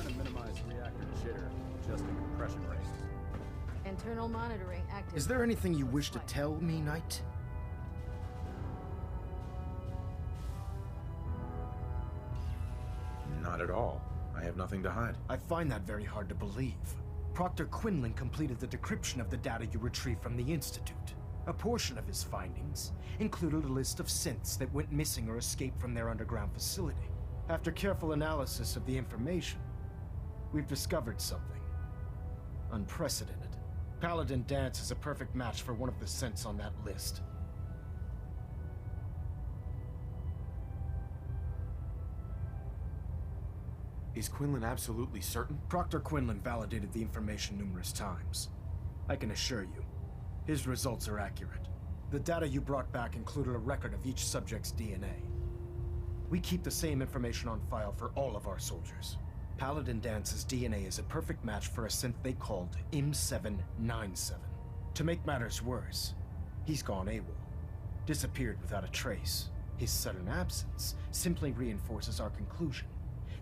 trying to minimize reactor jitter, adjusting compression rates. Internal monitoring active. Is there anything you wish to tell me, Knight? Not at all. I have nothing to hide. I find that very hard to believe. Proctor Quinlan completed the decryption of the data you retrieved from the Institute. A portion of his findings included a list of synths that went missing or escaped from their underground facility. After careful analysis of the information, we've discovered something unprecedented. Paladin V.A.T.S is a perfect match for one of the synths on that list. Is Quinlan absolutely certain? Proctor Quinlan validated the information numerous times. I can assure you, his results are accurate. The data you brought back included a record of each subject's DNA. We keep the same information on file for all of our soldiers. Paladin V.A.T.'s DNA is a perfect match for a synth they called M797. To make matters worse, he's gone AWOL, disappeared without a trace. His sudden absence simply reinforces our conclusion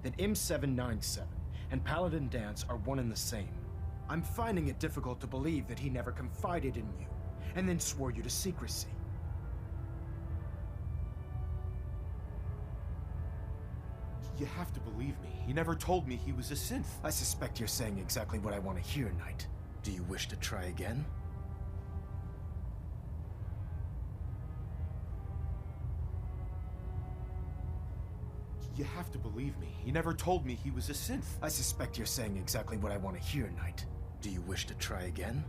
that M797 and Paladin V.A.T.S are one and the same. I'm finding it difficult to believe that he never confided in you, and then swore you to secrecy. You have to believe me. He never told me he was a synth. I suspect you're saying exactly what I want to hear, Knight. Do you wish to try again? You have to believe me. He never told me he was a synth. I suspect you're saying exactly what I want to hear, Knight. Do you wish to try again?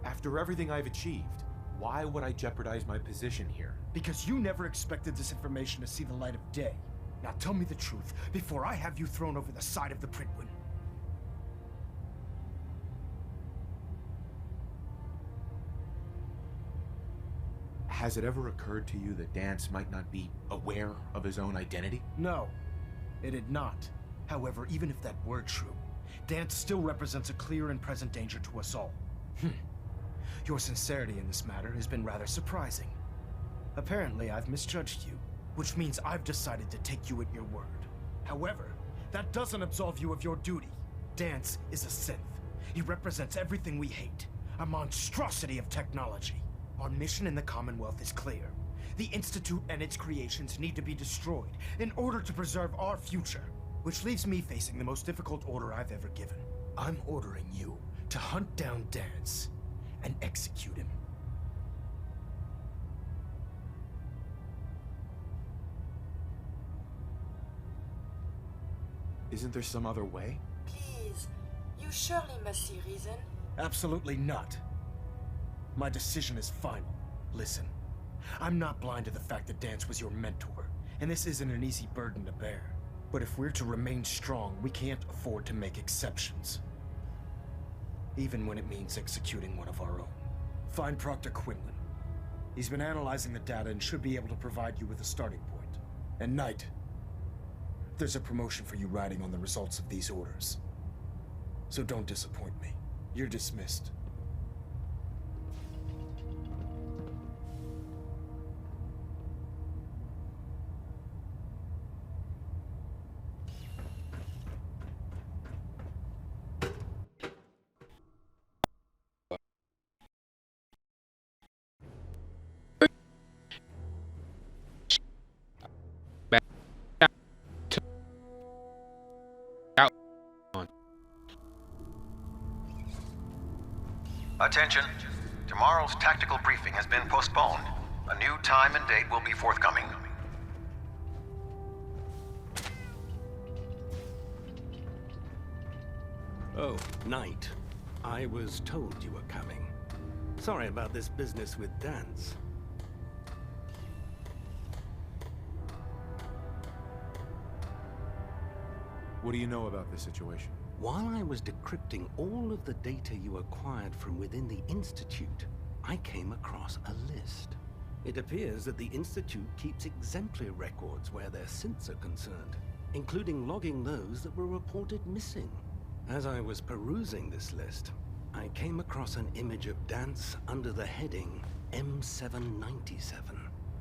After everything I've achieved, why would I jeopardize my position here? Because you never expected this information to see the light of day. Now tell me the truth, before I have you thrown over the side of the Prydwen. Has it ever occurred to you that V.A.T.S might not be aware of his own identity? No, it had not. However, even if that were true, V.A.T.S still represents a clear and present danger to us all. Your sincerity in this matter has been rather surprising. Apparently, I've misjudged you, which means I've decided to take you at your word. However, that doesn't absolve you of your duty. V.A.T.S is a synth. He represents everything we hate, a monstrosity of technology. Our mission in the Commonwealth is clear. The Institute and its creations need to be destroyed in order to preserve our future, which leaves me facing the most difficult order I've ever given. I'm ordering you to hunt down V.A.T.S and execute him. Isn't there some other way? Please, you surely must see reason. Absolutely not. My decision is final. Listen, I'm not blind to the fact that V.A.T.S was your mentor, and this isn't an easy burden to bear. But if we're to remain strong, we can't afford to make exceptions. Even when it means executing one of our own. Find Proctor Quinlan. He's been analyzing the data and should be able to provide you with a starting point. And Knight, there's a promotion for you riding on the results of these orders. So don't disappoint me. You're dismissed. Attention. Tomorrow's tactical briefing has been postponed. A new time and date will be forthcoming. Oh, Knight. I was told you were coming. Sorry about this business with V.A.T.S. What do you know about this situation? While I was decrypting all of the data you acquired from within the Institute, I came across a list. It appears that the Institute keeps exemplary records where their synths are concerned, including logging those that were reported missing. As I was perusing this list, I came across an image of V.A.T.S under the heading M797.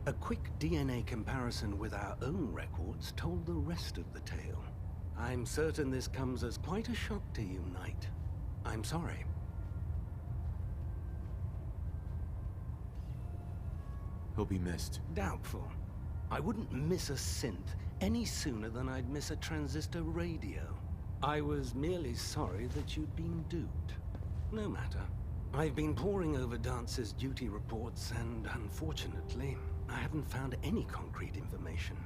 A quick DNA comparison with our own records told the rest of the tale. I'm certain this comes as quite a shock to you, Knight. I'm sorry. He'll be missed. Doubtful. I wouldn't miss a synth any sooner than I'd miss a transistor radio. I was merely sorry that you'd been duped. No matter. I've been poring over Dance's duty reports, and unfortunately, I haven't found any concrete information.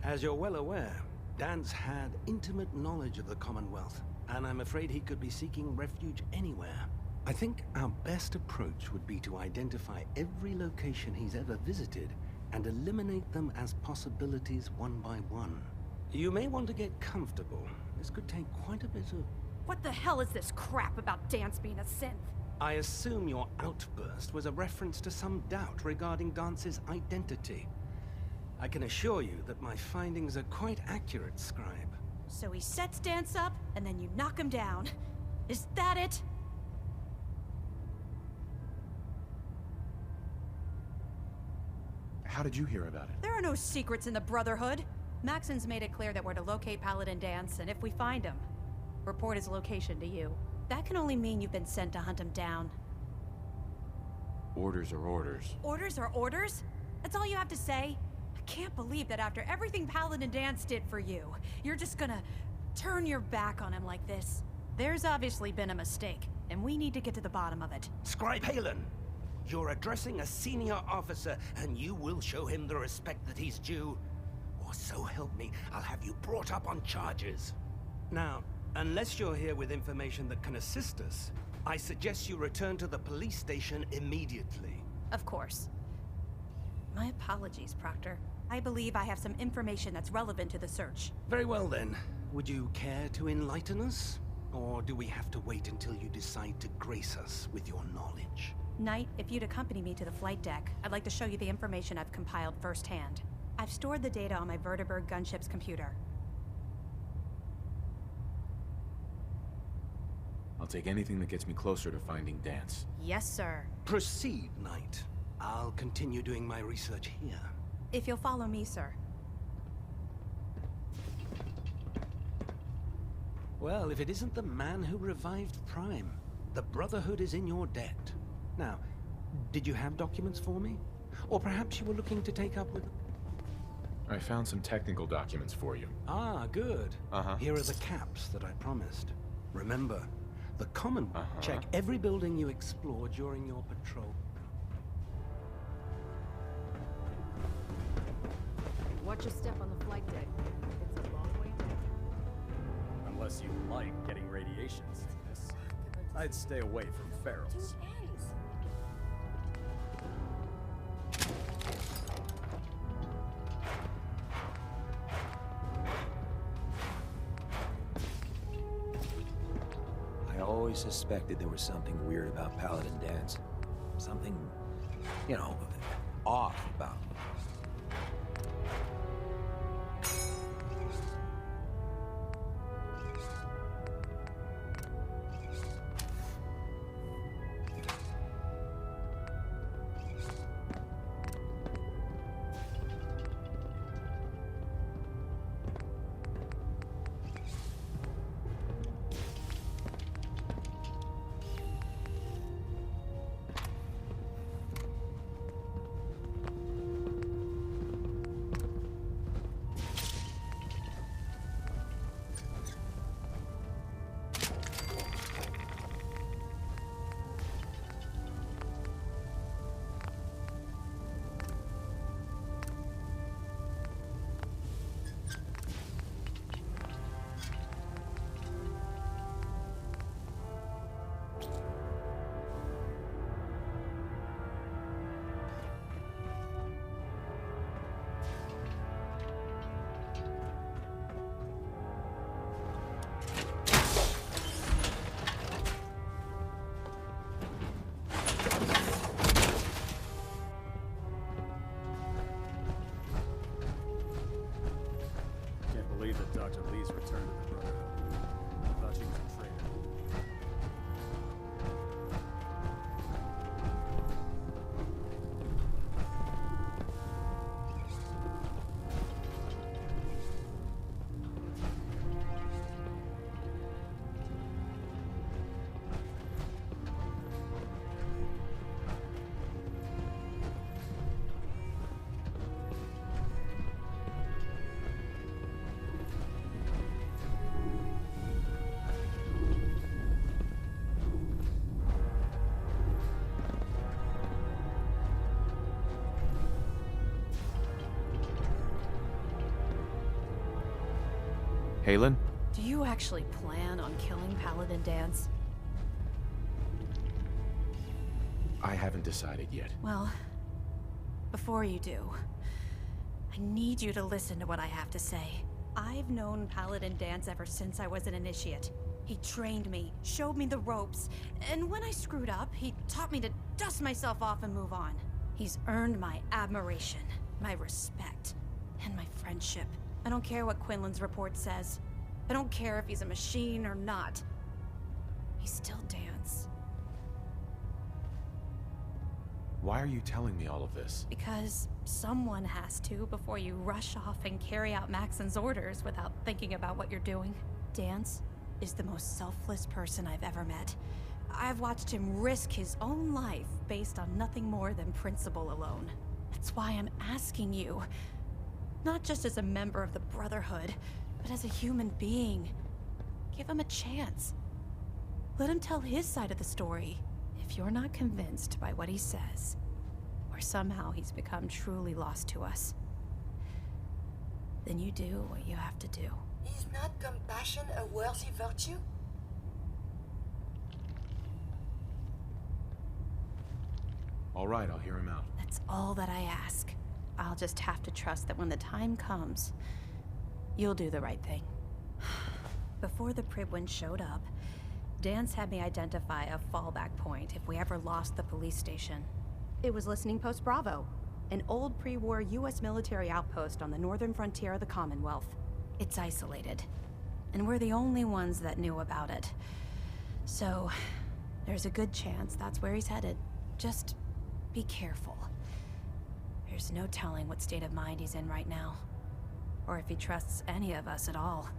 As you're well aware, Dance had intimate knowledge of the Commonwealth, and I'm afraid he could be seeking refuge anywhere. I think our best approach would be to identify every location he's ever visited and eliminate them as possibilities one by one. You may want to get comfortable. This could take quite a bit of... What the hell is this crap about Dance being a synth? I assume your outburst was a reference to some doubt regarding Dance's identity. I can assure you that my findings are quite accurate, Scribe. So he sets Dance up, and then you knock him down. Is that it? How did you hear about it? There are no secrets in the Brotherhood. Maxon's made it clear that we're to locate Paladin Dance, and if we find him, report his location to you. That can only mean you've been sent to hunt him down. Orders are orders. Orders are orders? That's all you have to say? I can't believe that after everything Paladin Dance did for you, you're just gonna turn your back on him like this. There's obviously been a mistake, and we need to get to the bottom of it. Scribe Halen, you're addressing a senior officer, and you will show him the respect that he's due. Or so help me, I'll have you brought up on charges. Now, unless you're here with information that can assist us, I suggest you return to the police station immediately. Of course. My apologies, Proctor. I believe I have some information that's relevant to the search. Very well then. Would you care to enlighten us? Or do we have to wait until you decide to grace us with your knowledge? Knight, if you'd accompany me to the flight deck, I'd like to show you the information I've compiled firsthand. I've stored the data on my Vertibird gunship's computer. I'll take anything that gets me closer to finding Dance. Yes, sir. Proceed, Knight. I'll continue doing my research here. If you'll follow me, sir. Well, if it isn't the man who revived Prime, the Brotherhood is in your debt. Now, did you have documents for me? Or perhaps you were looking to take up with... I found some technical documents for you. Ah, good. Uh-huh. Here are the caps that I promised. Remember, the Commonwealth check every building you explore during your patrol. Watch your step on the flight deck. It's a long way down. Unless you like getting radiation sickness, I'd stay away from ferals. I always suspected there was something weird about Paladin Dance. Something, you know, off about him. Dr. Lee's return to the Brotherhood. I thought she was a traitor. Halen? Do you actually plan on killing Paladin Dance? I haven't decided yet. Well, before you do, I need you to listen to what I have to say. I've known Paladin Dance ever since I was an initiate. He trained me, showed me the ropes, and when I screwed up, he taught me to dust myself off and move on. He's earned my admiration, my respect, and my friendship. I don't care what Quinlan's report says. I don't care if he's a machine or not. He's still Dance. Why are you telling me all of this? Because someone has to before you rush off and carry out Maxon's orders without thinking about what you're doing. Dance is the most selfless person I've ever met. I've watched him risk his own life based on nothing more than principle alone. That's why I'm asking you, not just as a member of the Brotherhood, but as a human being. Give him a chance. Let him tell his side of the story. If you're not convinced by what he says, or somehow he's become truly lost to us, then you do what you have to do. Is not compassion a worthy virtue? All right, I'll hear him out. That's all that I ask. I'll just have to trust that when the time comes, you'll do the right thing. Before the Pribwin showed up, Dance had me identify a fallback point if we ever lost the police station. It was Listening Post Bravo, an old pre-war US military outpost on the northern frontier of the Commonwealth. It's isolated, and we're the only ones that knew about it. So, there's a good chance that's where he's headed. Just be careful. There's no telling what state of mind he's in right now, or if he trusts any of us at all.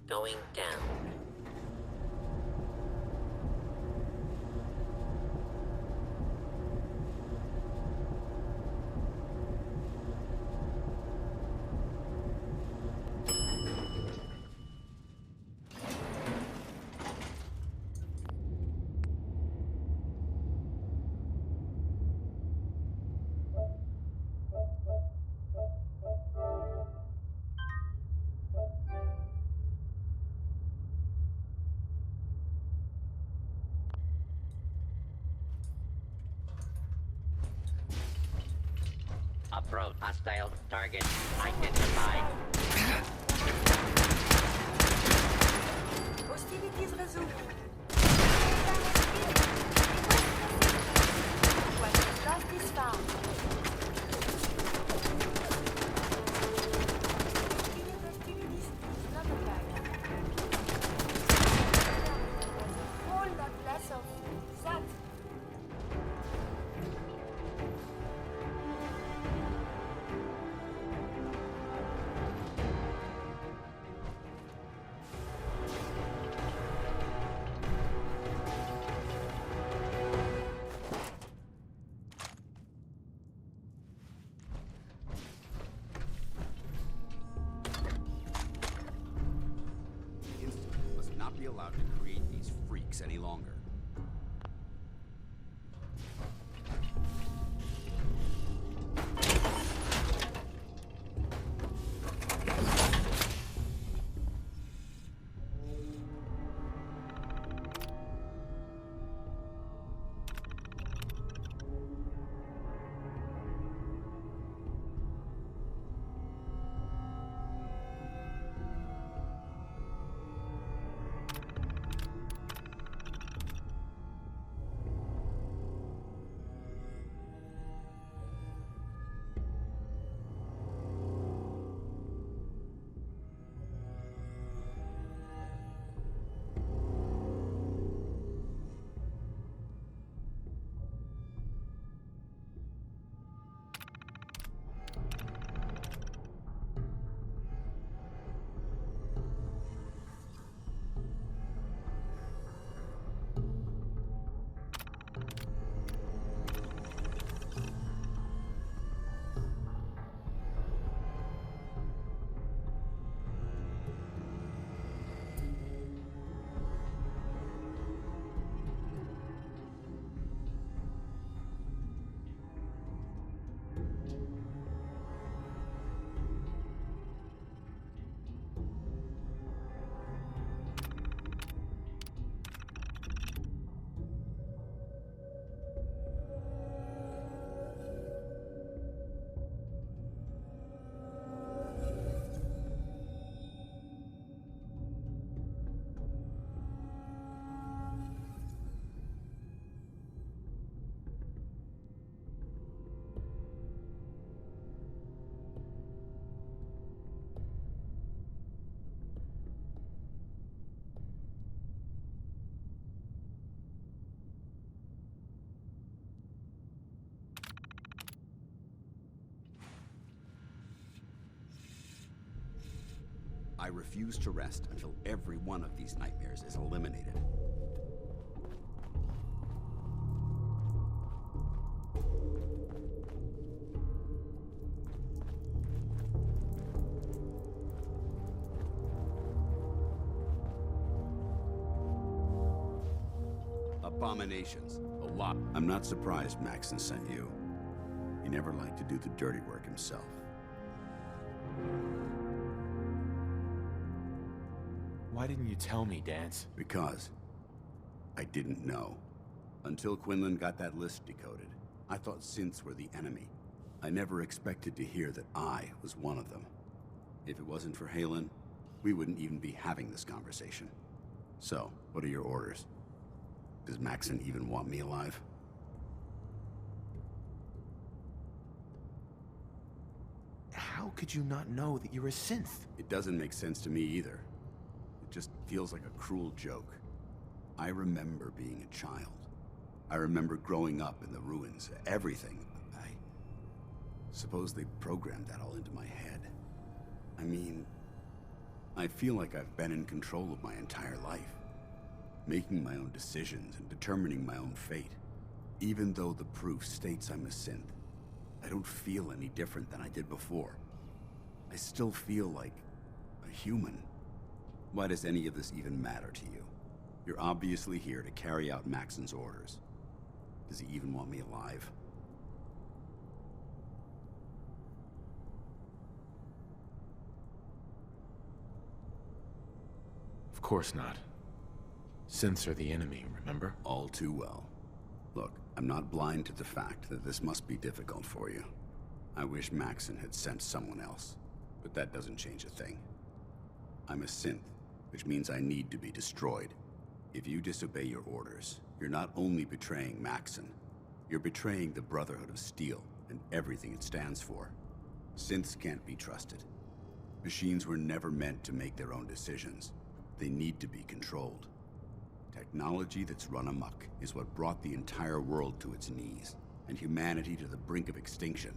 Going down. Approach. Hostile target identified. Hostilities resumed. What is lost is found. Hostilities is not a barrier. Whole lot less of that. The Institute must not be allowed to create these freaks any longer. refuse to rest until every one of these nightmares is eliminated. Abominations. A lot. I'm not surprised Maxon sent you. He never liked to do the dirty work himself. Why didn't you tell me, Dance? Because I didn't know. Until Quinlan got that list decoded, I thought synths were the enemy. I never expected to hear that I was one of them. If it wasn't for Halen, we wouldn't even be having this conversation. So, what are your orders? Does Maxon even want me alive? How could you not know that you're a synth? It doesn't make sense to me either. It just feels like a cruel joke. I remember being a child. I remember growing up in the ruins, everything. I suppose they programmed that all into my head. I mean, I feel like I've been in control of my entire life. Making my own decisions and determining my own fate. Even though the proof states I'm a synth, I don't feel any different than I did before. I still feel like a human. Why does any of this even matter to you? You're obviously here to carry out Maxon's orders. Does he even want me alive? Of course not. Synths are the enemy, remember? All too well. Look, I'm not blind to the fact that this must be difficult for you. I wish Maxon had sent someone else, but that doesn't change a thing. I'm a synth, which means I need to be destroyed. If you disobey your orders, you're not only betraying Maxon, you're betraying the Brotherhood of Steel and everything it stands for. Synths can't be trusted. Machines were never meant to make their own decisions. They need to be controlled. Technology that's run amok is what brought the entire world to its knees, and humanity to the brink of extinction.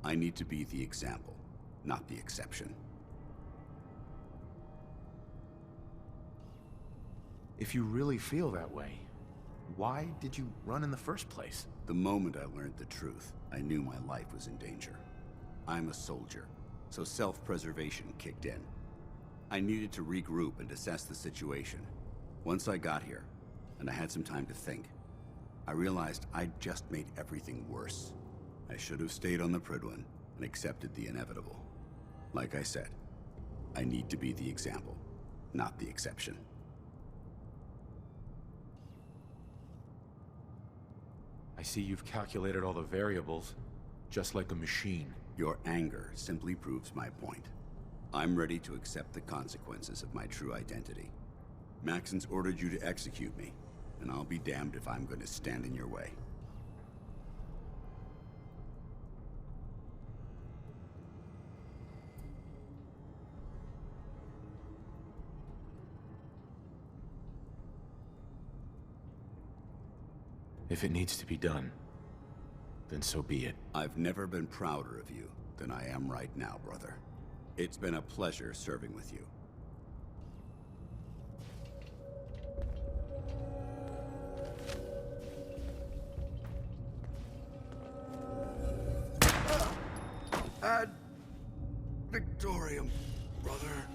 I need to be the example, not the exception. If you really feel that way, why did you run in the first place? The moment I learned the truth, I knew my life was in danger. I'm a soldier, so self-preservation kicked in. I needed to regroup and assess the situation. Once I got here, and I had some time to think, I realized I'd just made everything worse. I should have stayed on the Prydwen and accepted the inevitable. Like I said, I need to be the example, not the exception. I see you've calculated all the variables, just like a machine. Your anger simply proves my point. I'm ready to accept the consequences of my true identity. Maxon's ordered you to execute me, and I'll be damned if I'm going to stand in your way. If it needs to be done, then so be it. I've never been prouder of you than I am right now, brother. It's been a pleasure serving with you. Ad Victorium, brother.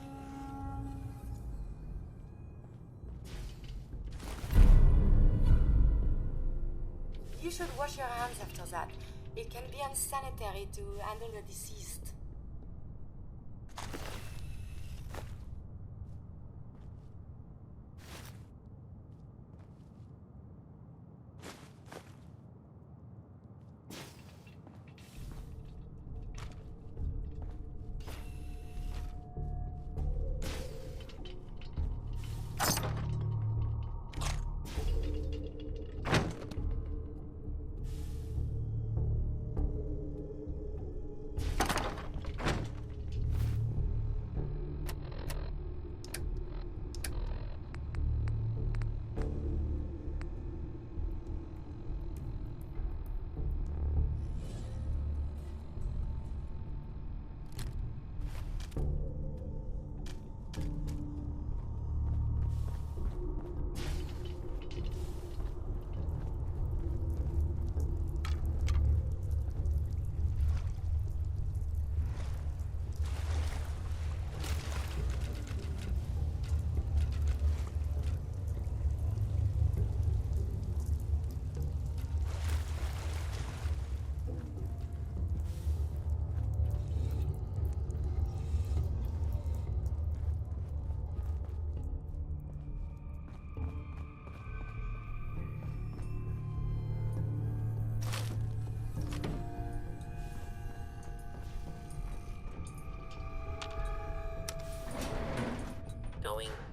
You should wash your hands after that. It can be unsanitary to handle the deceased.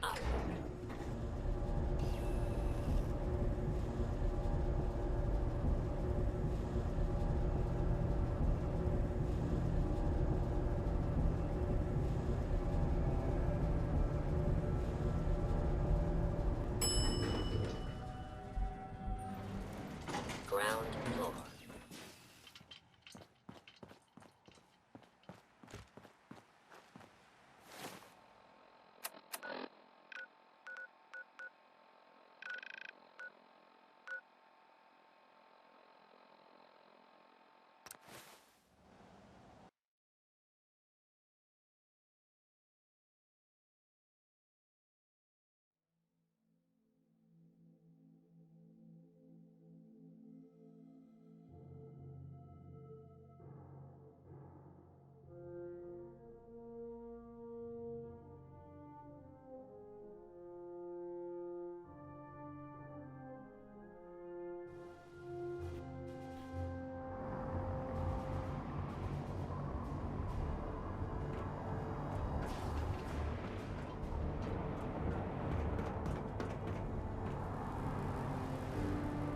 up. Ground floor.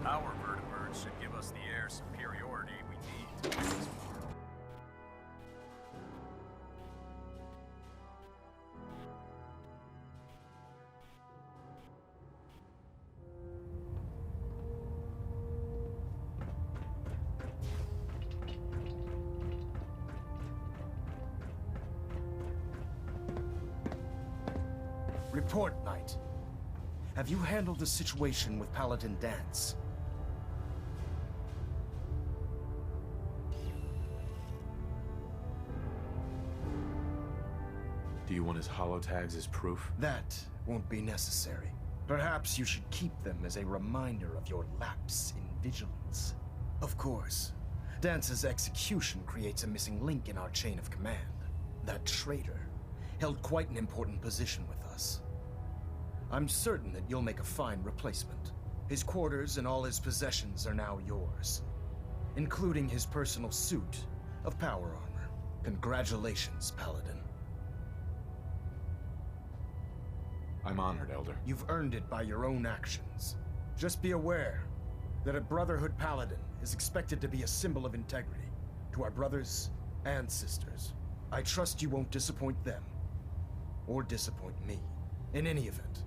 Our vertebrates should give us the air superiority we need to move this far. Report, Knight. Have you handled the situation with Paladin Dance? Do you want his holotags as proof? That won't be necessary. Perhaps you should keep them as a reminder of your lapse in vigilance. Of course, Dance's execution creates a missing link in our chain of command. That traitor held quite an important position with us. I'm certain that you'll make a fine replacement. His quarters and all his possessions are now yours, including his personal suit of power armor. Congratulations, Paladin. I'm honored, Elder. You've earned it by your own actions. Just be aware that a Brotherhood Paladin is expected to be a symbol of integrity to our brothers and sisters. I trust you won't disappoint them, or disappoint me. In any event,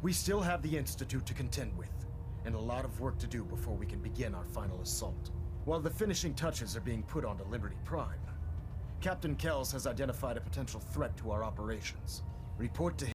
we still have the Institute to contend with, and a lot of work to do before we can begin our final assault. While the finishing touches are being put onto Liberty Prime, Captain Kells has identified a potential threat to our operations. Report to him.